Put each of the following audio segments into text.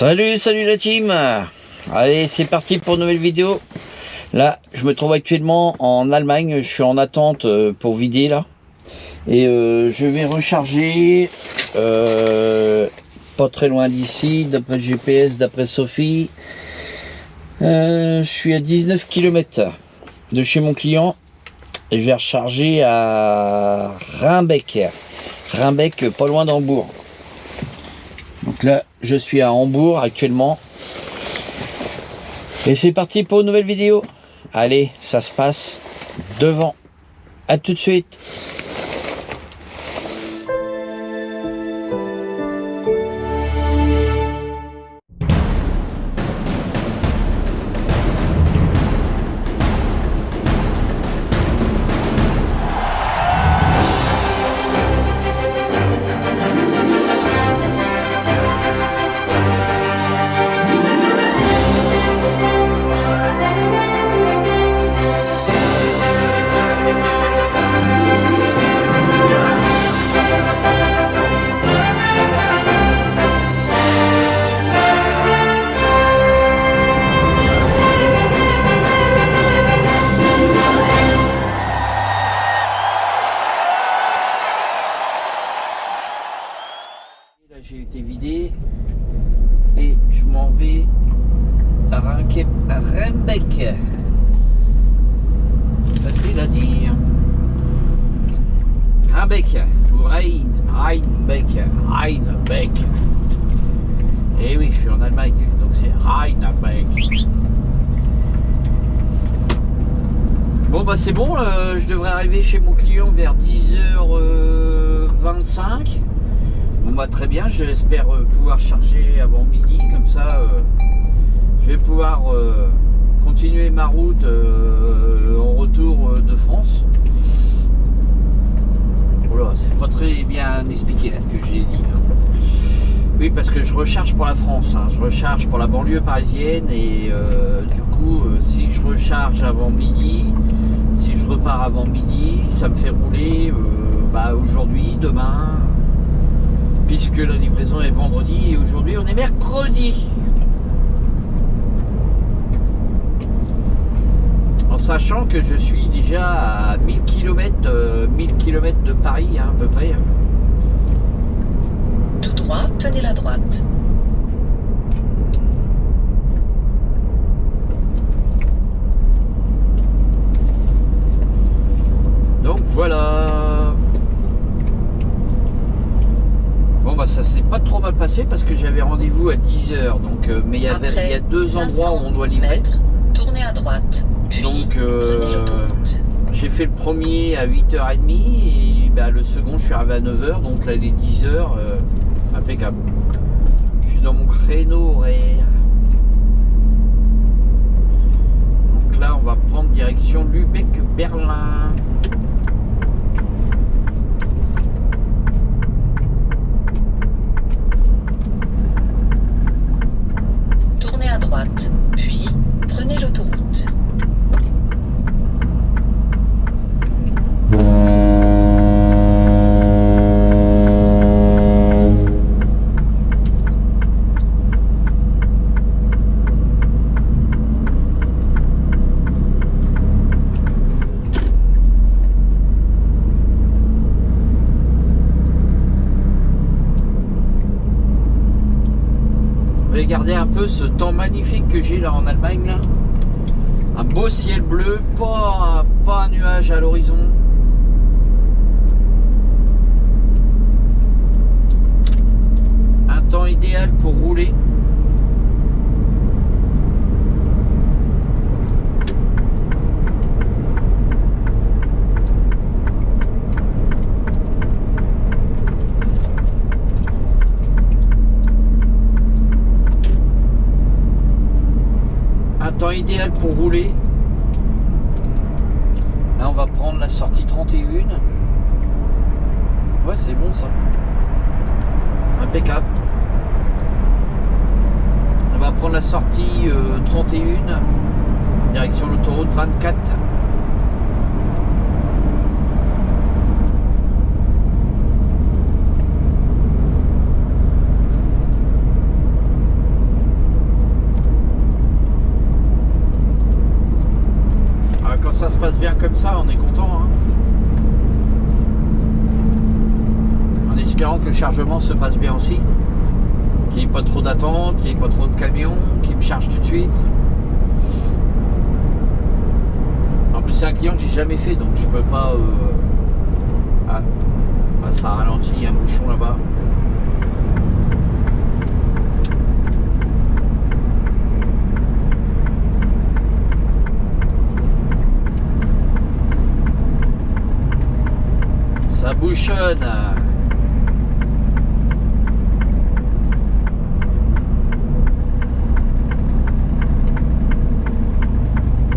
Salut la team. Allez, c'est parti pour une nouvelle vidéo. Là, je me trouve actuellement en Allemagne. Je suis en attente pour vider là. Et je vais recharger pas très loin d'ici, d'après le GPS, d'après Sophie. Je suis à 19 km de chez mon client. Et je vais recharger à Rheinbeck. Rheinbeck, pas loin d'Hambourg. Donc là, je suis à Hambourg actuellement. Et c'est parti pour une nouvelle vidéo. Allez, ça se passe devant. À tout de suite. Là, j'ai été vidé et je m'en vais à Rheinbeck. Facile à dire. Rheinbeck ou Rheinbeck. Et oui, je suis en Allemagne, donc c'est Rheinbeck. Bon bah c'est bon, je devrais arriver chez mon client vers 10h25. Bon bah très bien, j'espère pouvoir charger avant midi, comme ça je vais pouvoir continuer ma route en retour de France. Voilà, c'est pas très bien expliqué là ce que j'ai dit. Oui, parce que je recharge pour la France, hein. Je recharge pour la banlieue parisienne et du coup si je recharge avant midi, si je repars avant midi, ça me fait rouler aujourd'hui, demain. Puisque la livraison est vendredi et aujourd'hui on est mercredi. En sachant que je suis déjà à 1000 km de Paris, hein, à peu près. Tout droit, tenez la droite. Donc voilà. Bon bah ça s'est pas trop mal passé parce que j'avais rendez-vous à 10h, donc mais il y a deux endroits où on doit livrer. Tournez à droite. Puis donc prenez l'autoroute. j'ai fait le premier à 8h30 et le second je suis arrivé à 9h, donc là il est 10h, impeccable. Je suis dans mon créneau horaire. Donc là on va prendre direction Lübeck-Berlin. Tournez à droite, puis prenez l'autoroute. Regardez un peu ce temps magnifique que j'ai là en Allemagne là. Un beau ciel bleu, pas un nuage à l'horizon. Un temps idéal pour rouler. Temps idéal pour rouler. Là on va prendre la sortie 31. Ouais, c'est bon ça, impeccable. On va prendre la sortie 31 direction l'autoroute 24. passe bien comme ça, on est content. Hein. En espérant que le chargement se passe bien aussi. Qu'il n'y ait pas trop d'attente, qu'il n'y ait pas trop de camions, qu'il me charge tout de suite. En plus, c'est un client que j'ai jamais fait, donc je peux pas... Ah, ça ralentit, il y a un bouchon là-bas. Ça bouchonne.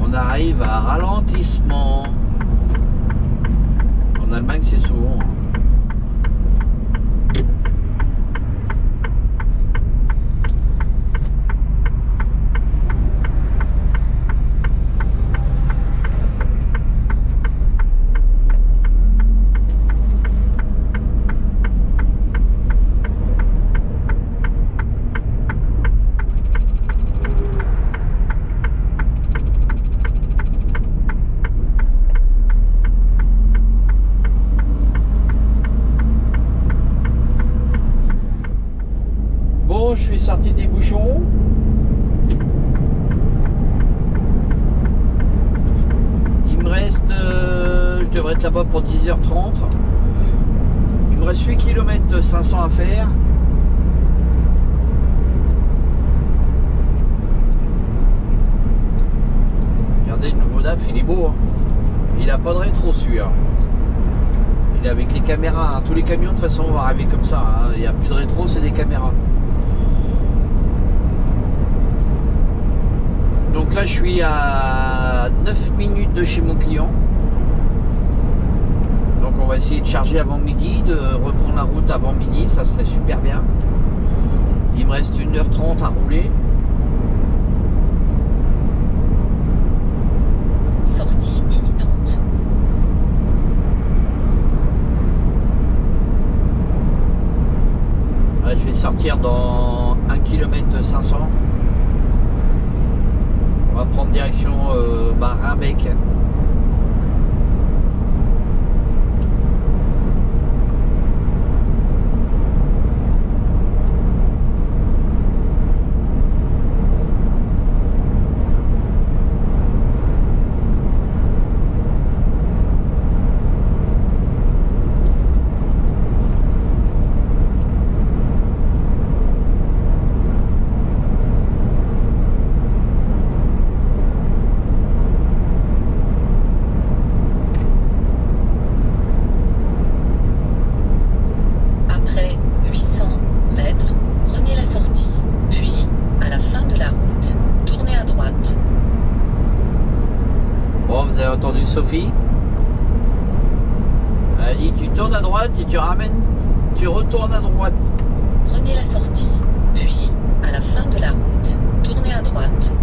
On arrive à ralentissement. En Allemagne, c'est souvent. Je suis sorti des bouchons. Il me reste, je devrais être là-bas pour 10h30. Il me reste 8 km 500 à faire. Regardez le nouveau DAF, il est beau. Hein. Il a pas de rétro celui-là. Il est avec les caméras. Hein. Tous les camions de toute façon vont arriver comme ça. Hein. Il n'y a plus de rétro, c'est des caméras. Donc là je suis à 9 minutes de chez mon client. Donc on va essayer de charger avant midi, de reprendre la route avant midi, ça serait super bien. Il me reste 1h30 à rouler. Sortie imminente. Là, je vais sortir dans 1 km 500. On va prendre direction Rimbec. Sophie, elle a dit tu tournes à droite et tu retournes à droite. Prenez la sortie, puis à la fin de la route, tournez à droite.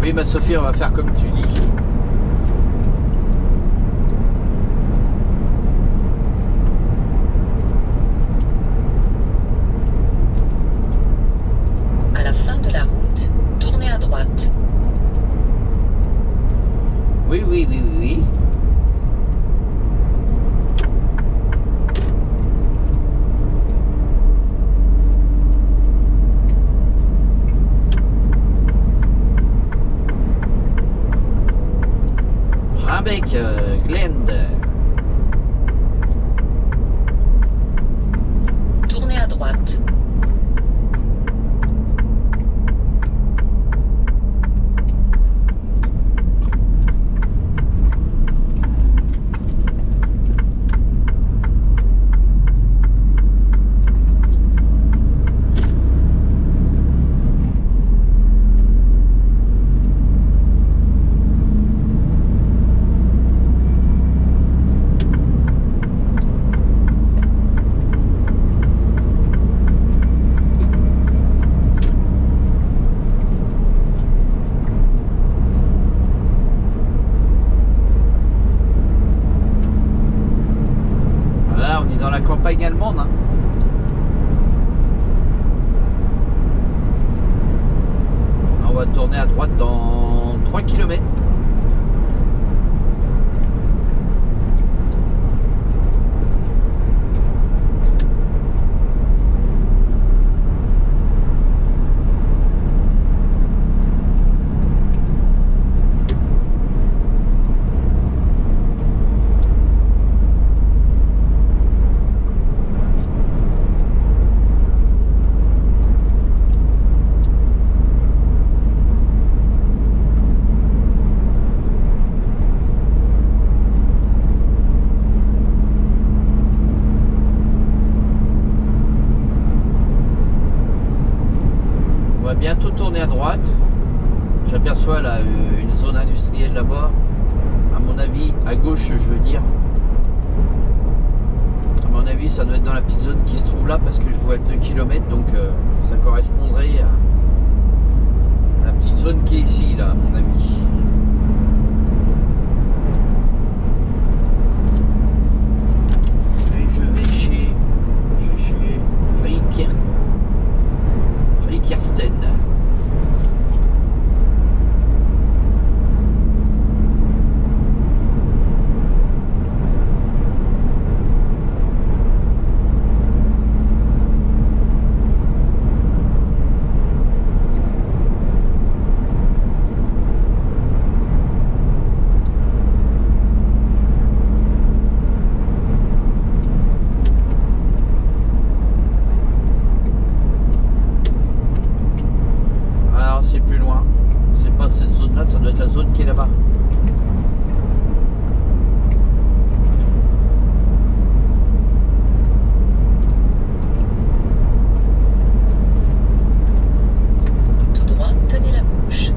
Oui ma Sophie, on va faire comme tu dis. À la fin de la route, tournez à droite. Oui, oui, oui, oui, oui. Rimbec, Glende. Tournez à droite. Dans la campagne allemande. Hein. va tourner à droite dans 3 km. Bientôt tourner à droite. J'aperçois là une zone industrielle là-bas. À mon avis, à gauche, je veux dire. À mon avis, ça doit être dans la petite zone qui se trouve là parce que je vois 2 km, donc ça correspondrait à la petite zone qui est ici, là, à mon avis. Et je vais chez Rickersten. Ça doit être la zone qui est là-bas. Tout droit, tenez la gauche.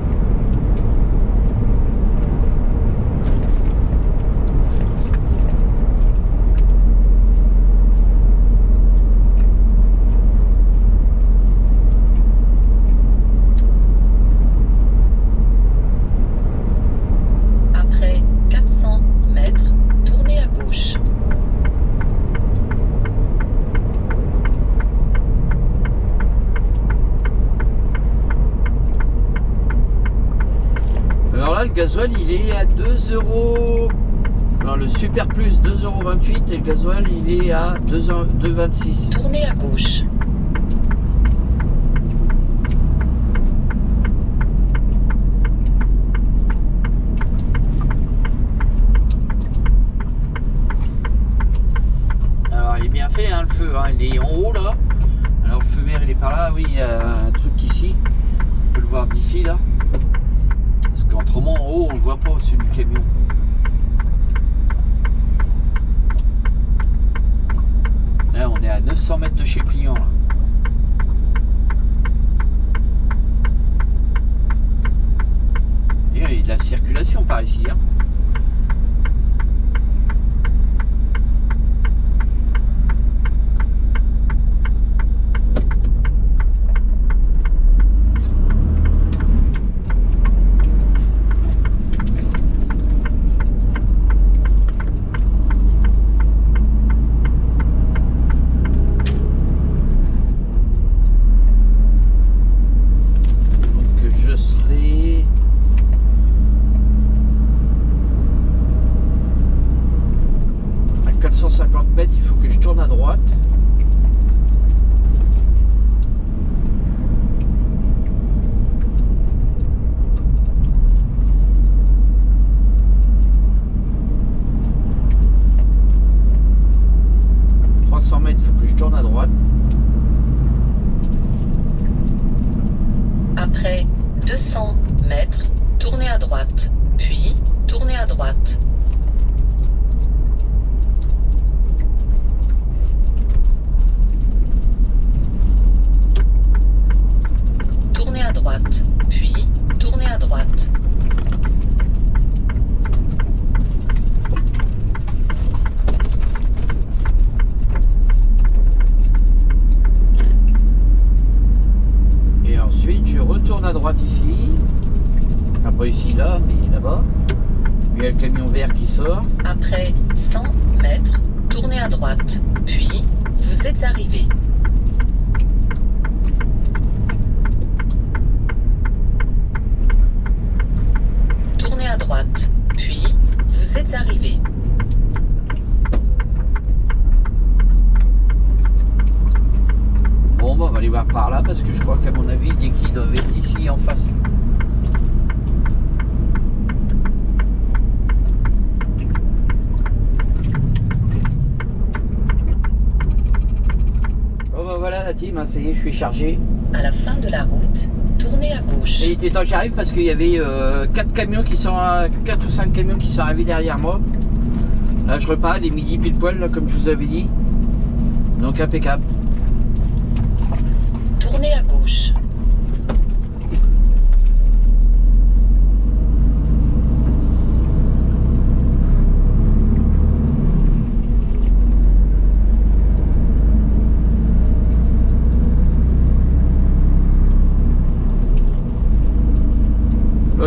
Après 400 mètres, tournez à gauche. Alors là, le gasoil, il est à 2 euros. Alors le super plus 2,28 € et le gasoil, il est à 2,26 €. Tournez à gauche. Il est bien fait hein, le feu, hein. Il est en haut là. Alors le feu vert il est par là, oui, il y a un truc ici. On peut le voir d'ici là. Parce qu'autrement en haut on le voit pas au-dessus du camion. Là on est à 900 mètres de chez le client là. Et il y a de la circulation par ici hein. Il faut que je tourne à droite. Il faut que je tourne à droite. Après 200 mètres, tournez à droite, puis tournez à droite. Tournez à droite, puis tournez à droite. Et ensuite, je retourne à droite ici. Pas ici, là, mais là-bas. Il y a le camion vert qui sort. Après 100 mètres, tournez à droite, puis vous êtes arrivé. parce que je crois qu'à mon avis, les quilles doivent être ici en face. Bon bah voilà la team, hein, ça y est, je suis chargé. À la fin de la route, tournez à gauche. Et il était temps que j'arrive parce qu'il y avait 4 ou 5 camions qui sont arrivés derrière moi. Là je repars, il est midi pile poil là, comme je vous avais dit. Donc impeccable. Tournez à gauche.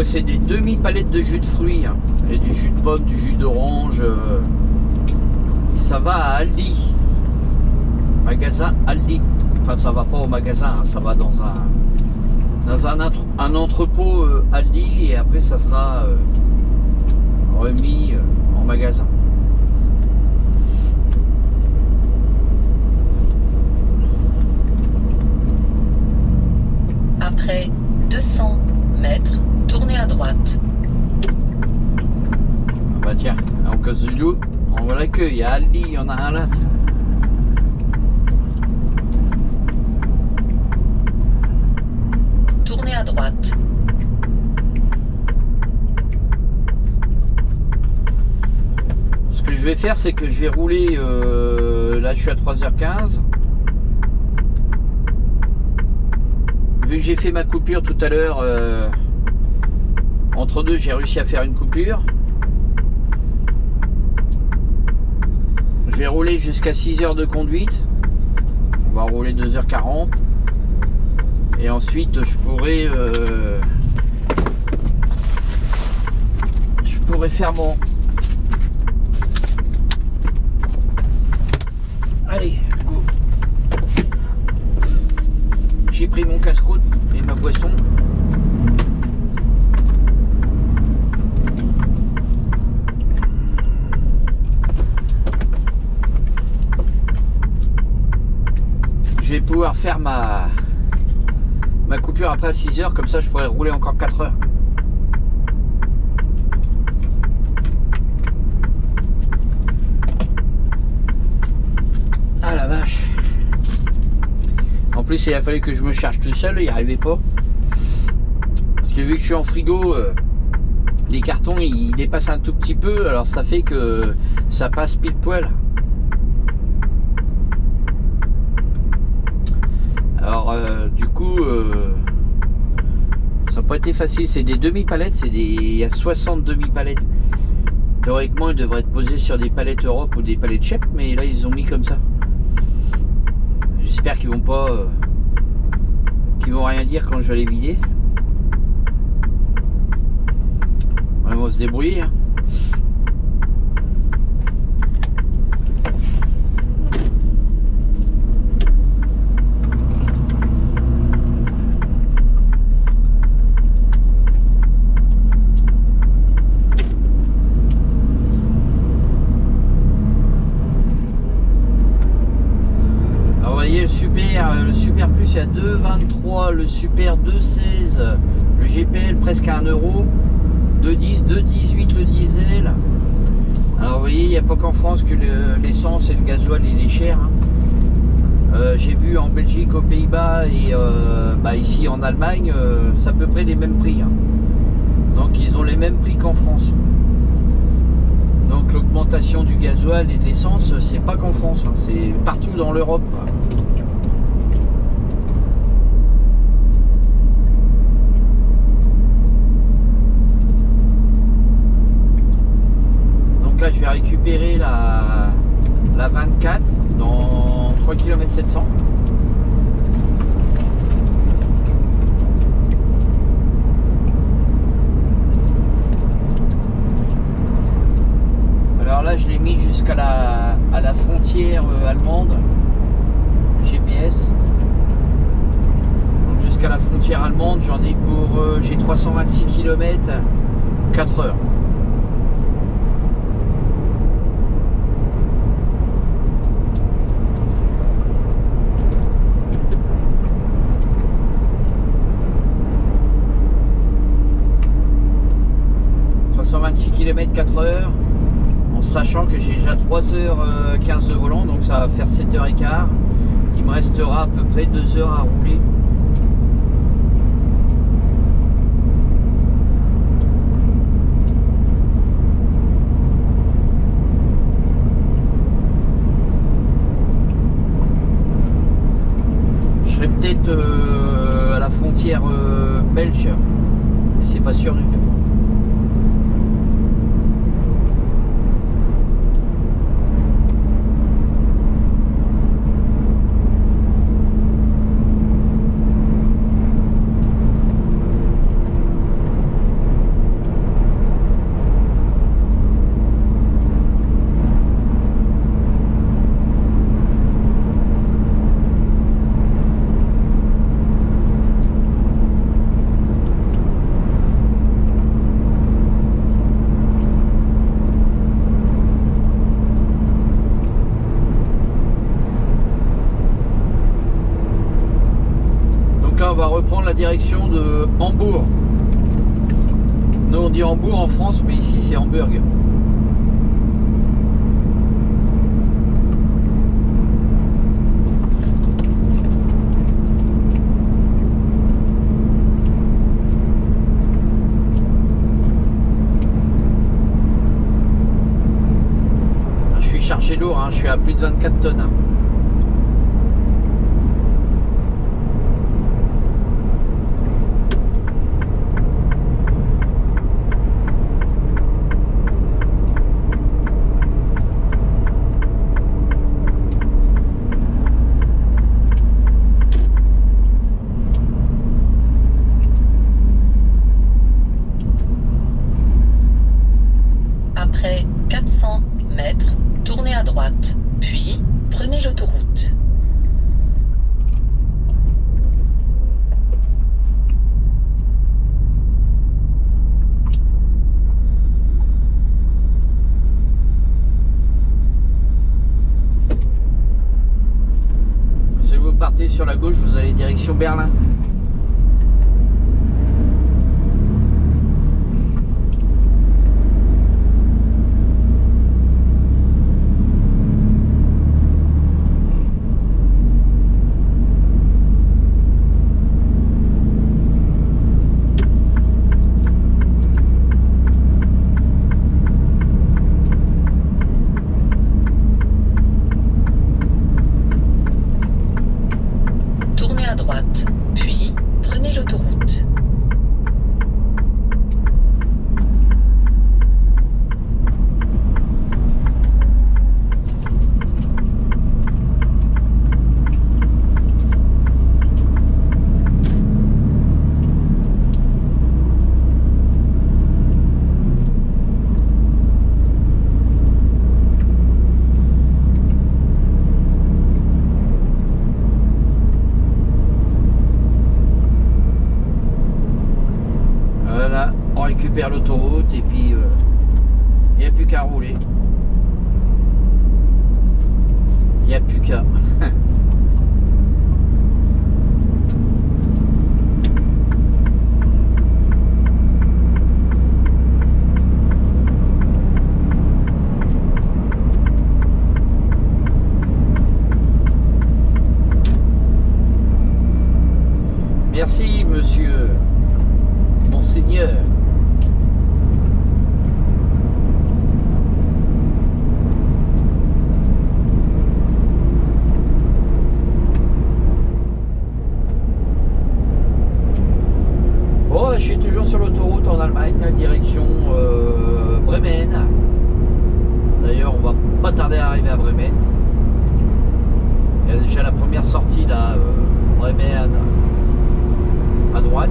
C'est des demi-palettes de jus de fruits, hein. Et du jus de pomme, du jus d'orange. Et ça va à Aldi. Magasin Aldi. Enfin, ça va pas au magasin, hein, ça va dans un entrepôt Aldi et après ça sera remis en magasin. Après 200 mètres, tournez à droite. Bah tiens, en cause du loup, on voit que il y a Aldi, il y en a un là. Tournez à droite. Ce que je vais faire, c'est que je vais rouler, là je suis à 3h15. Vu que j'ai fait ma coupure tout à l'heure, entre deux j'ai réussi à faire une coupure. Je vais rouler jusqu'à 6 heures de conduite. On va rouler 2h40. Et ensuite je pourrais faire mon... Allez, go. J'ai pris mon casse-croûte et ma boisson. Je vais pouvoir faire ma coupure après à 6 heures, comme ça je pourrais rouler encore 4 heures. Ah la vache. En plus il a fallu que je me charge tout seul, il n'y arrivait pas. Parce que vu que je suis en frigo, les cartons ils dépassent un tout petit peu, alors ça fait que ça passe pile poil. Alors du coup ça n'a pas été facile, c'est des demi-palettes, il y a 60 demi-palettes. Théoriquement ils devraient être posés sur des palettes Europe ou des palettes Chep, mais là ils ont mis comme ça. J'espère qu'ils vont pas qu'ils vont rien dire quand je vais les vider. Ils vont se débrouiller, hein. Le super plus il y a 2,23, le super 2,16, le GPL presque à 1 euro, 2,10, 2,18 le diesel. Alors vous voyez, il n'y a pas qu'en France que l'essence et le gasoil il est cher, hein. J'ai vu en Belgique, aux Pays-Bas et ici en Allemagne, c'est à peu près les mêmes prix, hein. Donc ils ont les mêmes prix qu'en France. Donc l'augmentation du gasoil et de l'essence, c'est pas qu'en France, hein, c'est partout dans l'Europe. Donc là je vais récupérer la 24 dans 3 km 700. Alors là je l'ai mis jusqu'à la frontière allemande, GPS. Donc jusqu'à la frontière allemande, j'en ai pour j'ai 326 km, 4 heures. km/h, en sachant que j'ai déjà 3h15 de volant, donc ça va faire 7h15. Il me restera à peu près 2 heures à rouler. Je serai peut-être à la frontière belge, mais c'est pas sûr du tout. On va reprendre la direction de Hambourg. Nous on dit Hambourg en France, mais ici c'est Hamburg. Je suis chargé lourd, hein, je suis à plus de 24 tonnes. Hein. Après 400 mètres, tournez à droite, puis prenez l'autoroute. Si vous partez sur la gauche, vous allez direction Berlin. Tournez à droite, puis prenez l'autoroute. Voilà, on récupère l'autoroute et puis il n'y a plus qu'à rouler. Il n'y a plus qu'à. Merci, monsieur. Monseigneur. Oh, je suis toujours sur l'autoroute en Allemagne, direction Bremen. D'ailleurs, on va pas tarder à arriver à Bremen. Il y a déjà la première sortie là, Bremen à droite.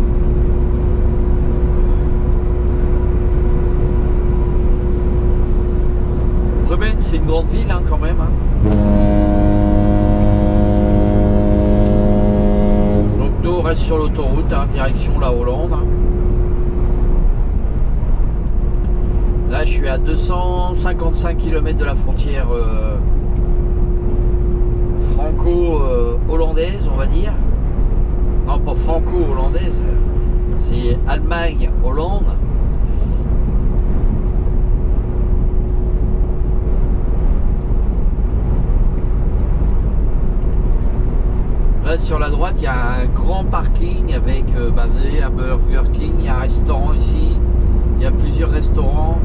Bremen, c'est une grande ville hein, quand même. Hein. Donc nous on reste sur l'autoroute, hein, direction la Hollande. Là je suis à 255 km de la frontière franco-hollandaise, on va dire. Non, pas franco-hollandaise, c'est Allemagne-Hollande. Là sur la droite, il y a un grand parking avec vous avez un Burger King, il y a un restaurant ici, il y a plusieurs restaurants.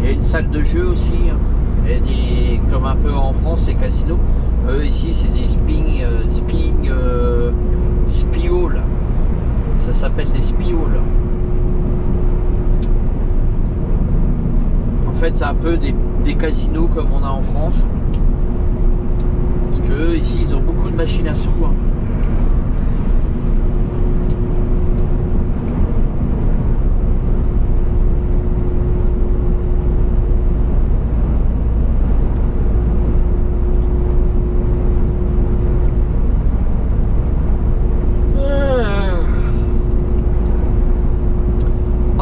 Il y a une salle de jeu aussi, et des, comme un peu en France, les casinos. Ici, c'est des spioles. Ça s'appelle des spioles. En fait, c'est un peu des casinos comme on a en France. Parce que ici, ils ont beaucoup de machines à sous.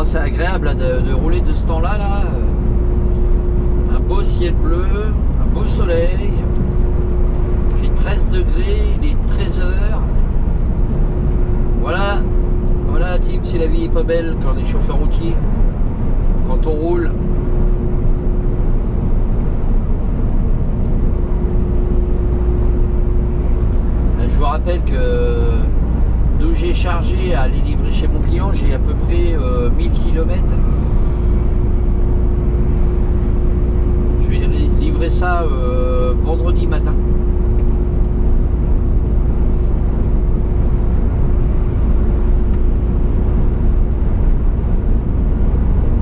C'est agréable là, de rouler de ce temps-là. Là. Un beau ciel bleu, un beau soleil. Il fait 13 degrés, il est 13h. Voilà, voilà Tim, si la vie est pas belle quand on est chauffeur routier, quand on roule. Je vous rappelle que d'où j'ai chargé à aller livrer chez mon client, j'ai à peu près 1000 km. Je vais livrer ça vendredi matin.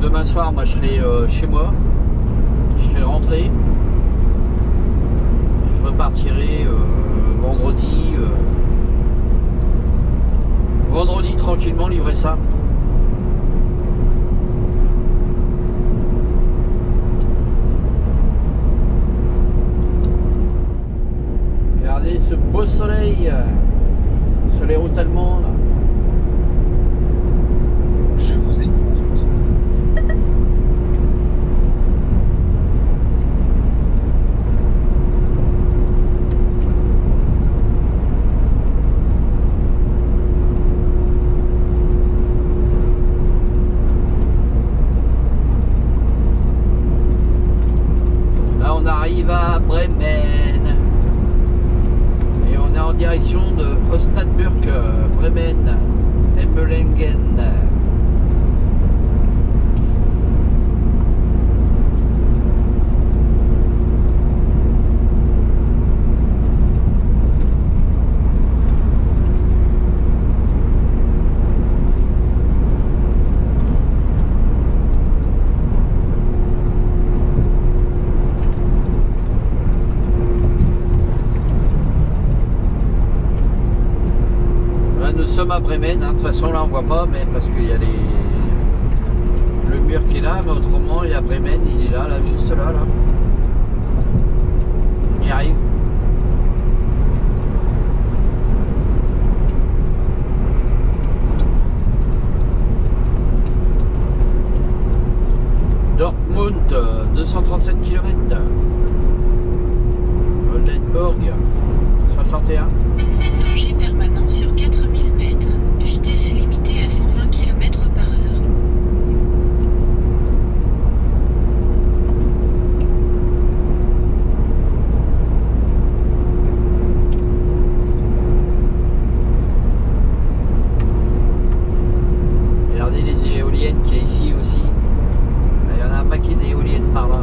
Demain soir, moi je serai chez moi. Je serai rentré. Je repartirai vendredi. Vendredi tranquillement livrer ça. Regardez ce beau soleil sur les routes allemandes. Je vous écoute. On arrive à Bremen et on est en direction de Ostadburg, Bremen, Emmelingen. Nous sommes à Bremen, de toute façon là on voit pas, mais parce qu'il y a le mur qui est là, mais autrement il y a Bremen, il est là, juste là. On y arrive. Dortmund, 237 km. Oldenburg, 61. Danger permanent sur 4000 mètres. Vitesse limitée à 120 km/h. Regardez les éoliennes qu'il y a ici aussi. Il y en a un paquet d'éoliennes par là.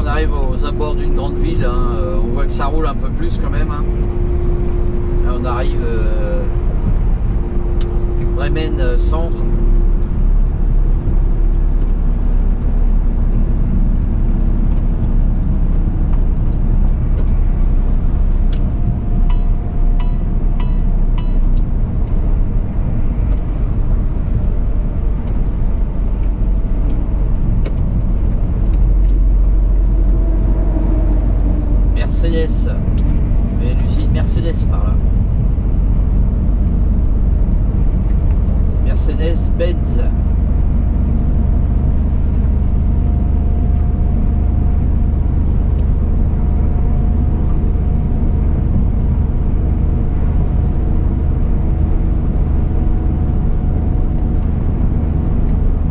on arrive aux abords d'une grande ville, hein. On voit que ça roule un peu plus quand même. Hein. Là, on arrive Bremen centre. Mercedes, il y a l'usine Mercedes par là. Mercedes-Benz.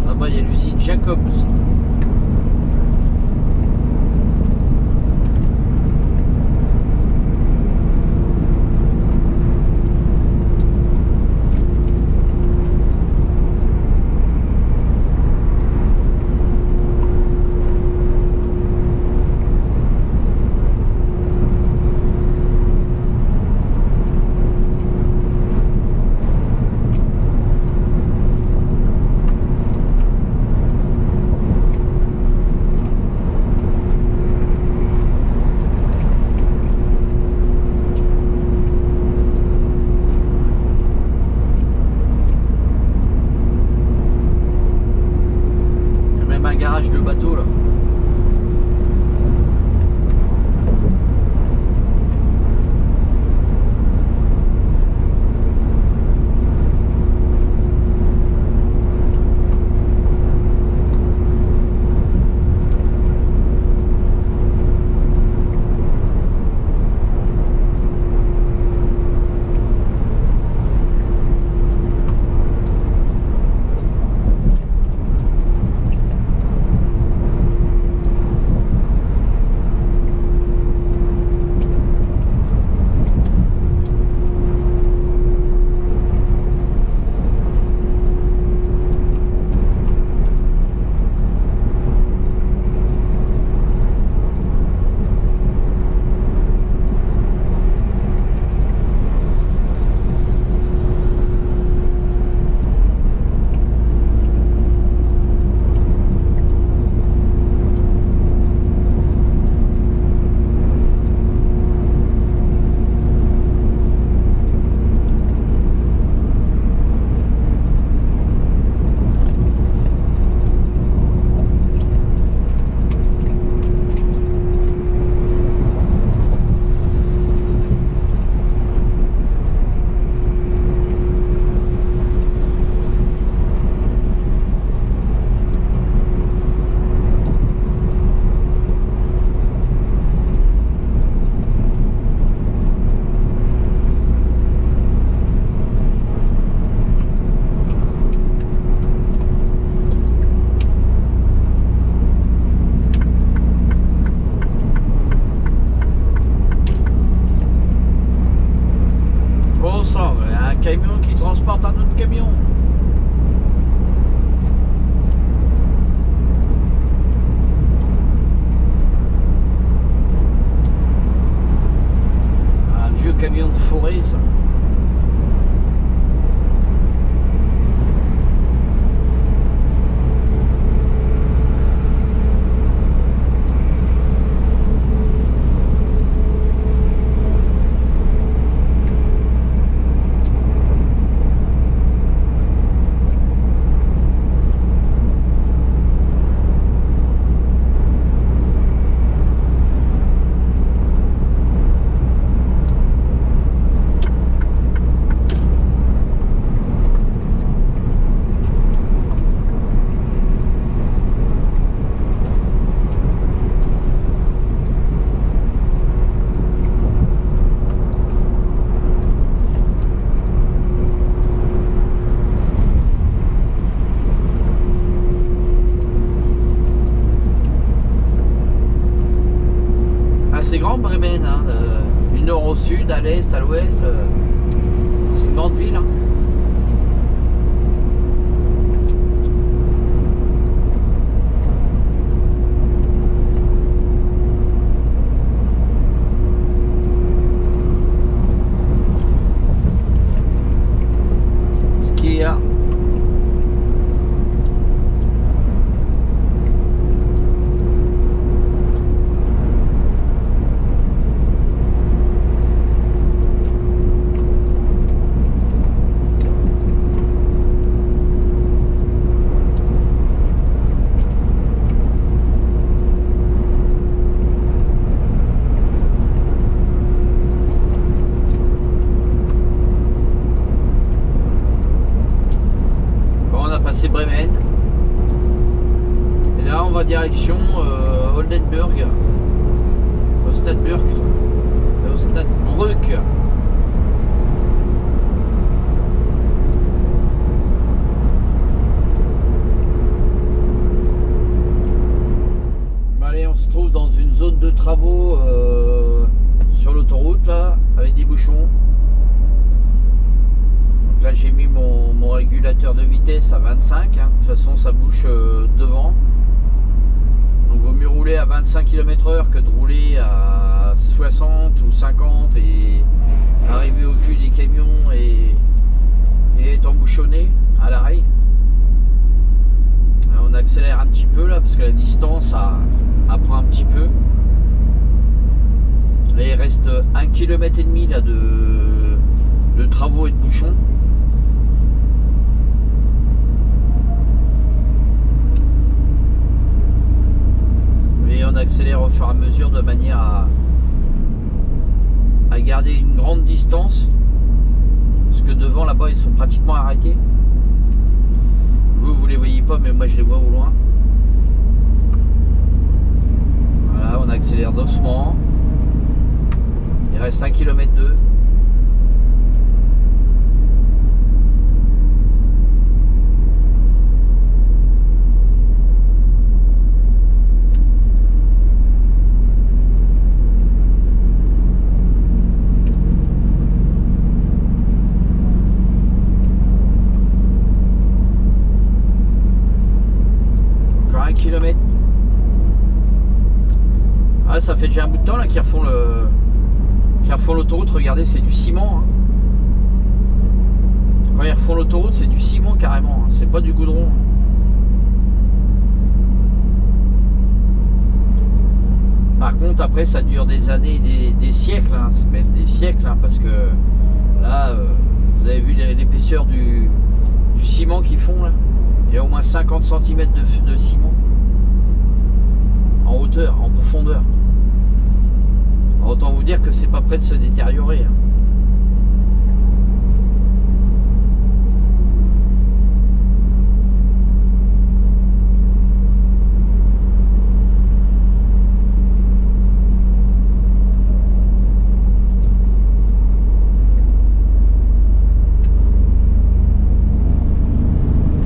Là-bas, il y a l'usine Jacobs. De bateau là. Camion qui transporte un autre camion. Un vieux camion de forêt, ça. C'est grand Bremen, hein, du nord au sud, à l'est, à l'ouest. C'est une grande ville. Hein. c'est Bremen. Et là, on va direction Oldenburg, Osnabrück. Allez, on se trouve dans une zone de travaux sur l'autoroute là, avec des bouchons. Donc là, j'ai mis mon régulateur de vitesse à 25. Hein. De toute façon, ça bouche devant. Donc, vaut mieux rouler à 25 km/h que de rouler à 60 ou 50 et arriver au cul des camions et être embouchonné à l'arrêt. On accélère un petit peu là parce que la distance apprend un petit peu. Là, il reste 1,5 km là de travaux et de bouchons. Et on accélère au fur et à mesure de manière à garder une grande distance. Parce que devant là-bas ils sont pratiquement arrêtés. Vous les voyez pas, mais moi je les vois au loin. Voilà, on accélère doucement. Il reste 1,2 km. Kilomètres. Ah, ça fait déjà un bout de temps là qu'ils refont l'autoroute. Regardez, c'est du ciment. Hein. Quand ils refont l'autoroute, c'est du ciment carrément. Hein. C'est pas du goudron. Par contre, après, ça dure des années, des siècles. Hein. Même des siècles, hein, parce que là, vous avez vu l'épaisseur du ciment qu'ils font là. Il y a au moins 50 cm de ciment. En hauteur, en profondeur. Autant vous dire que c'est pas prêt de se détériorer.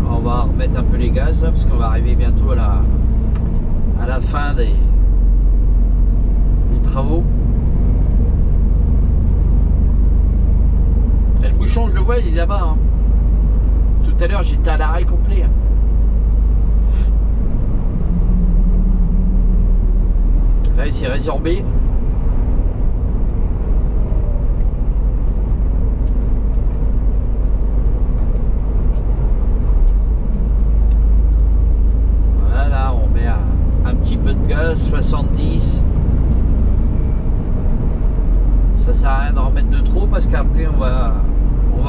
On va remettre un peu les gaz là, parce qu'on va arriver bientôt à la fin des travaux. Et le bouchon, je le vois, il est là-bas. Hein. Tout à l'heure, j'étais à l'arrêt complet. Là, il s'est résorbé. Voilà, on met un petit peu de gaz, 70. Ça sert à rien d'en remettre de trop parce qu'après on va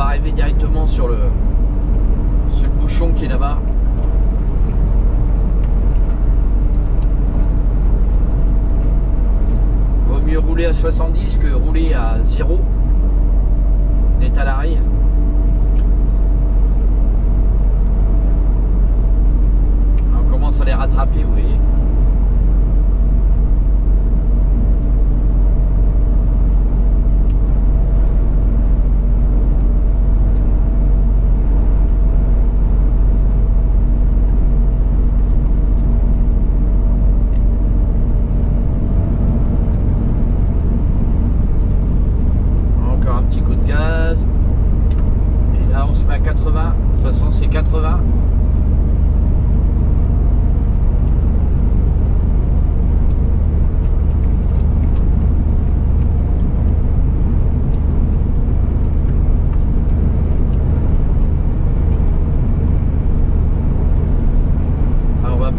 arriver directement sur le bouchon qui est là-bas. Vaut mieux rouler à 70 que rouler à 0. D'être à l'arrêt. On commence à les rattraper, vous voyez.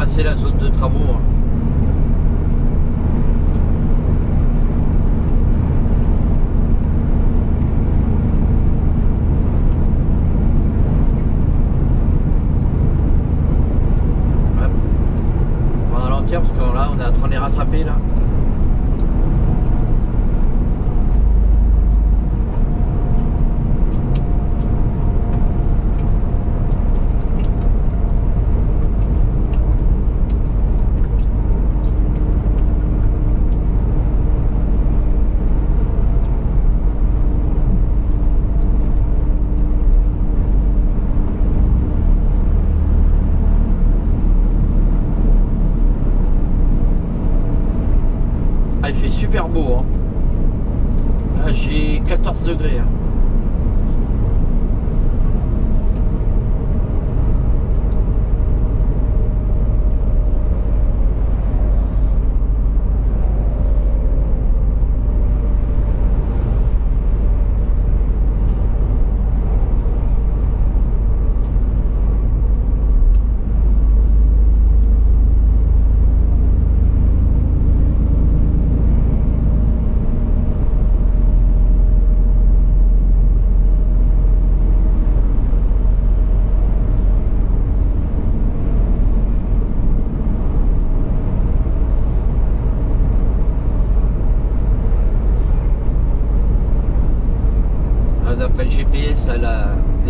C'est la zone de travaux. Hein. Ouais. On va ralentir parce que là on est en train de les rattraper là.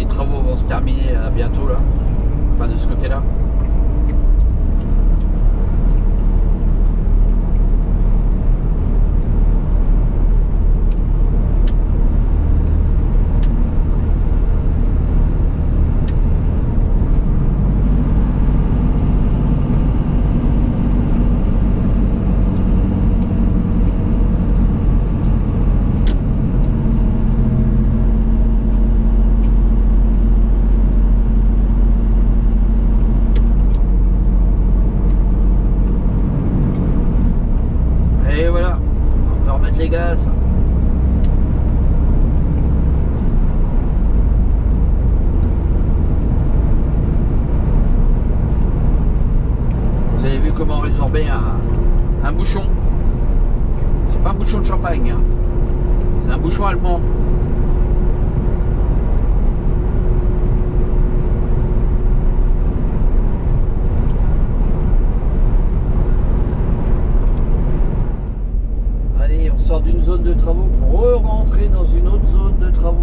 travaux vont se terminer bientôt là. Enfin de ce côté-là. Les gaz. Vous avez vu comment résorber un bouchon. C'est pas un bouchon de champagne, hein. C'est un bouchon allemand. Sort d'une zone de travaux pour rentrer dans une autre zone de travaux.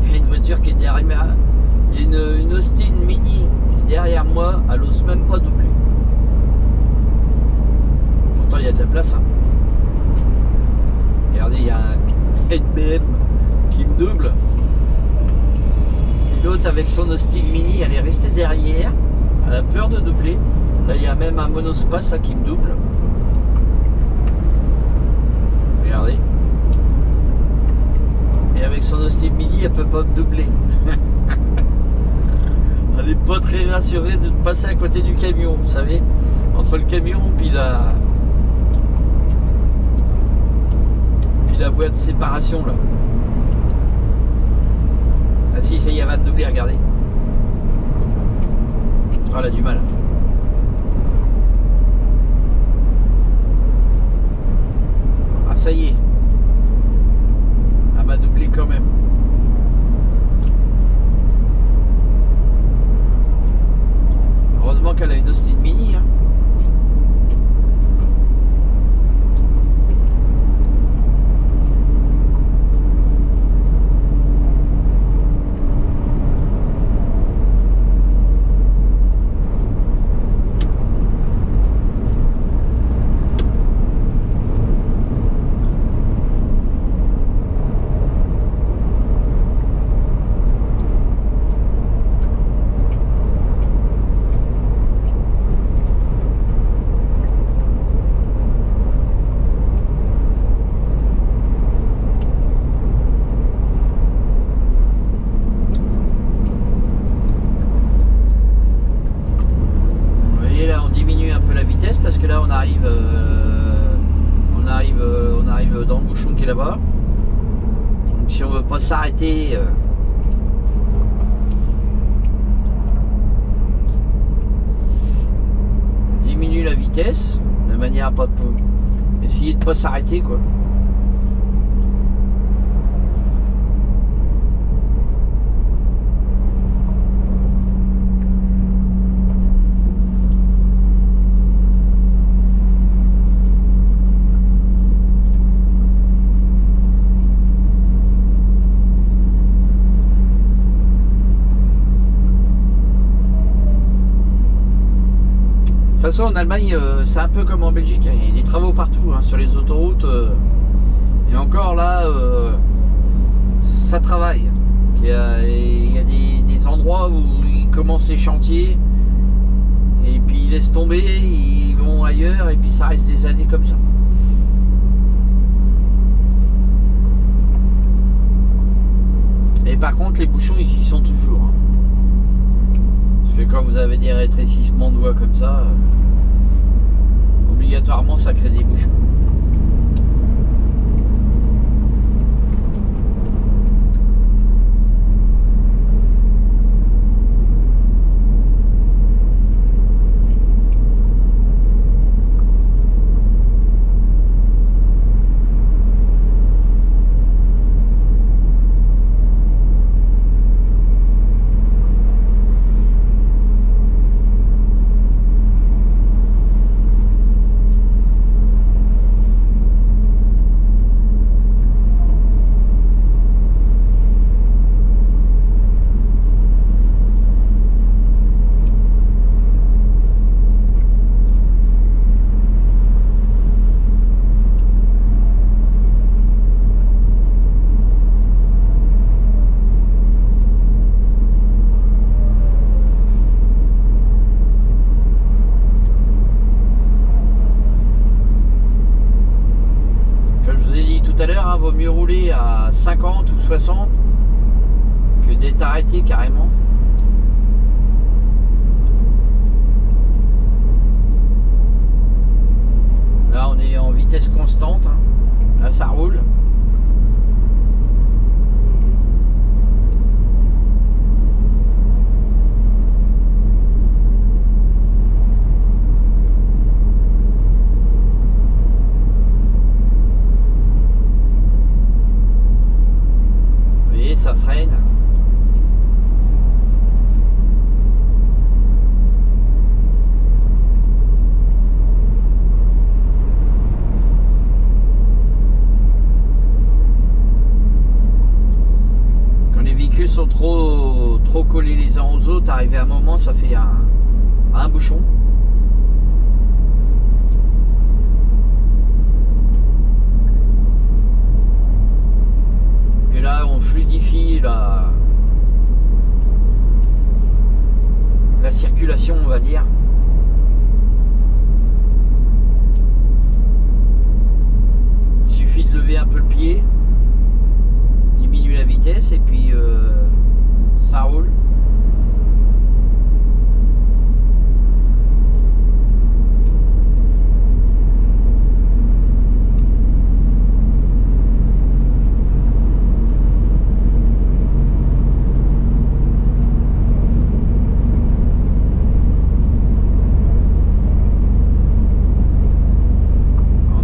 Il y a une voiture qui est derrière. Il y a une Austin Mini qui est derrière moi, elle n'ose même pas doubler. Pourtant il y a de la place. Hein. Regardez, il y a une BM qui me double. Et l'autre avec son Austin Mini, elle est restée derrière. Elle a peur de doubler. Là il y a même un monospace là, qui me double. Regardez. Et avec son Austin Mini, elle peut pas me doubler. Elle n'est pas très rassurée de passer à côté du camion, vous savez, entre le camion puis la voie de séparation là. Ah si, ça y est, elle va me doubler, regardez. Oh, elle a du mal. Ah ça y est. Elle m'a doublé quand même. Heureusement qu'elle a une Austin Mini. Hein. Parce que là on arrive dans le bouchon qui est là-bas. Donc si on veut pas s'arrêter, on diminue la vitesse de manière à pas essayer de pas s'arrêter quoi. De toute façon en Allemagne c'est un peu comme en Belgique, hein. Il y a des travaux partout hein, sur les autoroutes et encore là ça travaille. Il y a des endroits où ils commencent les chantiers et puis ils laissent tomber, ils vont ailleurs et puis ça reste des années comme ça. Et par contre les bouchons ils y sont toujours. Hein. Parce que quand vous avez des rétrécissements de voies comme ça, obligatoirement ça crée des bouchons. tout à l'heure, hein, vaut mieux rouler à 50 ou 60 que d'être arrêté carrément. Là on est en vitesse constante, hein. Là ça roule. Ça freine. Quand les véhicules sont trop collés les uns aux autres, arrivé à un moment, ça fait un bouchon. Et là, on fluidifie la circulation, on va dire. Il suffit de lever un peu le pied, diminuer la vitesse et puis ça roule.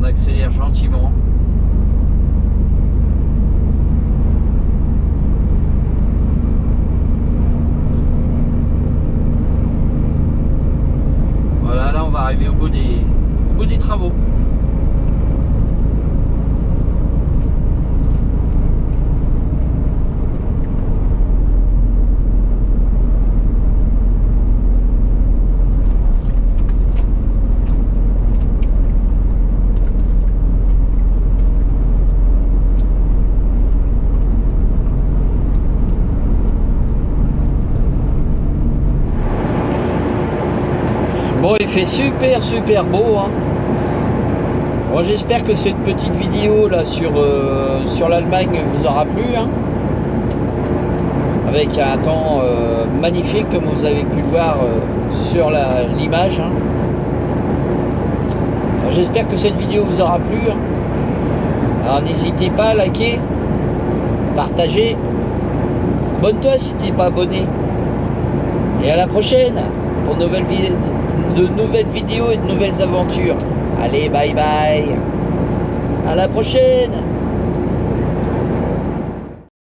Accélère gentiment. Voilà, là on va arriver au bout des travaux. Bon, il fait super beau, hein. Bon, j'espère que cette petite vidéo là sur l'Allemagne vous aura plu, hein. Avec un temps magnifique comme vous avez pu le voir sur l'image, hein. J'espère que cette vidéo vous aura plu, hein. Alors n'hésitez pas à liker, partager, abonne-toi si tu n'es pas abonné. Et à la prochaine pour de nouvelles vidéos et de nouvelles aventures. Allez, bye bye. À la prochaine.